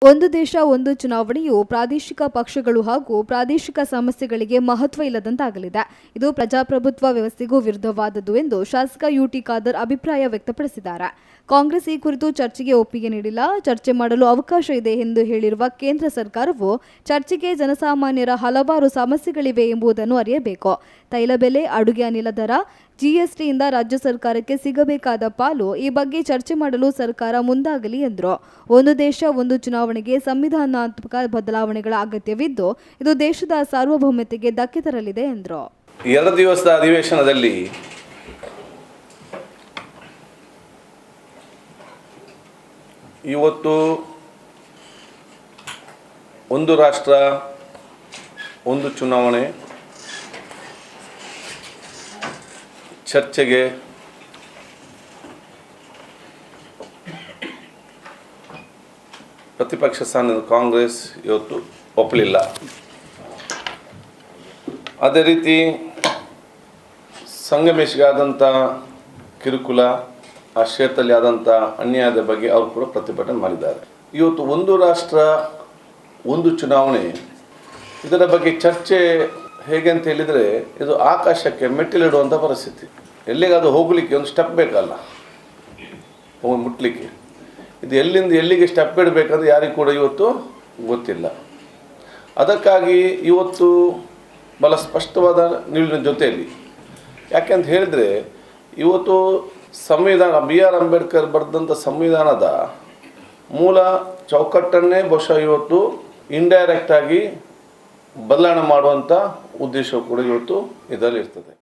ಒಂದು ದೇಶ ಒಂದು ಚುನಾವಣೆಯು ಪ್ರಾದೇಶಿಕ ಪಕ್ಷಗಳು ಹಾಗೂ ಪ್ರಾದೇಶಿಕ ಸಮಸ್ಯೆಗಳಿಗೆ ಮಹತ್ವ ಇಲ್ಲದಂತಾಗಲಿದೆ. ಇದು ಪ್ರಜಾಪ್ರಭುತ್ವ ವ್ಯವಸ್ಥೆಗೂ ವಿರುದ್ಧವಾದದ್ದು ಎಂದು ಶಾಸಕ ಯುಟಿ ಖಾದರ್ ಅಭಿಪ್ರಾಯ ವ್ಯಕ್ತಪಡಿಸಿದ್ದಾರೆ. ಕಾಂಗ್ರೆಸ್ ಈ ಕುರಿತು ಚರ್ಚೆಗೆ ಒಪ್ಪಿಗೆ ನೀಡಿಲ್ಲ. ಚರ್ಚೆ ಮಾಡಲು ಅವಕಾಶ ಇದೆ ಎಂದು ಹೇಳಿರುವ ಕೇಂದ್ರ ಸರ್ಕಾರವು ಚರ್ಚೆಗೆ ಜನಸಾಮಾನ್ಯರ ಹಲವಾರು ಸಮಸ್ಯೆಗಳಿವೆ ಎಂಬುದನ್ನು ಅರಿಯಬೇಕು. ತೈಲ ಬೆಲೆ, ಅಡುಗೆ ಅನಿಲ ದರ, ಜಿಎಸ್ಟಿಯಿಂದ ರಾಜ್ಯ ಸರ್ಕಾರಕ್ಕೆ ಸಿಗಬೇಕಾದ ಪಾಲು ಈ ಬಗ್ಗೆ ಚರ್ಚೆ ಮಾಡಲು ಸರ್ಕಾರ ಮುಂದಾಗಲಿ ಎಂದರು. ಒಂದು ದೇಶ ಒಂದು ಚುನಾವಣೆಗೆ ಸಂವಿಧಾನಾತ್ಮಕ ಬದಲಾವಣೆಗಳ ಅಗತ್ಯವಿದ್ದು ಇದು ದೇಶದ ಸಾರ್ವಭೌಮತೆಗೆ ಧಕ್ಕೆ ತರಲಿದೆ ಎಂದರು. 2 ದಿವಸದ ಅಧಿವೇಶನದಲ್ಲಿ ಇವತ್ತು ಒಂದು ರಾಷ್ಟ್ರ ಒಂದು ಚುನಾವಣೆ ಚರ್ಚೆಗೆ ಪ್ರತಿಪಕ್ಷ ಸ್ಥಾನದ ಕಾಂಗ್ರೆಸ್ ಇವತ್ತು ಒಪ್ಪಲಿಲ್ಲ. ಅದೇ ರೀತಿ ಸಂಗಮೇಶ್ಗೆ ಆದಂಥ ಕಿರುಕುಳ, ಆ ಕ್ಷೇತ್ರದಲ್ಲಿ ಆದಂಥ ಅನ್ಯಾಯದ ಬಗ್ಗೆ ಅವರು ಕೂಡ ಪ್ರತಿಭಟನೆ ಮಾಡಿದ್ದಾರೆ. ಇವತ್ತು ಒಂದು ರಾಷ್ಟ್ರ ಒಂದು ಚುನಾವಣೆ ಇದರ ಬಗ್ಗೆ ಚರ್ಚೆ ಹೇಗೆ ಅಂತ ಹೇಳಿದರೆ ಇದು ಆಕಾಶಕ್ಕೆ ಮೆಟ್ಟಿಲಿಡುವಂಥ ಪರಿಸ್ಥಿತಿ. ಎಲ್ಲಿಗಾದರೂ ಹೋಗಲಿಕ್ಕೆ ಒಂದು ಸ್ಟೆಪ್ ಬೇಕಲ್ಲ, ಮುಟ್ಲಿಕ್ಕೆ. ಇದು ಎಲ್ಲಿಂದ ಎಲ್ಲಿಗೆ ಸ್ಟೆಪ್ ಇಡಬೇಕಂದ್ರೆ ಯಾರಿಗೂ ಕೂಡ ಇವತ್ತು ಗೊತ್ತಿಲ್ಲ. ಅದಕ್ಕಾಗಿ ಇವತ್ತು ಬಹಳ ಸ್ಪಷ್ಟವಾದ ನಿಲುವಿನ ಜೊತೆಯಲ್ಲಿ, ಯಾಕೆಂತ ಹೇಳಿದರೆ ಇವತ್ತು ಸಂವಿಧಾನ BR ಅಂಬೇಡ್ಕರ್ ಬರೆದಂಥ ಸಂವಿಧಾನದ ಮೂಲ ಚೌಕಟ್ಟನ್ನೇ ಬಹುಶಃ ಇವತ್ತು ಇಂಡೈರೆಕ್ಟಾಗಿ ಬದಲಾವಣೆ ಮಾಡುವಂಥ ಉದ್ದೇಶ ಕೂಡ ಇವತ್ತು ಇದರಲ್ಲಿ ಇರ್ತದೆ.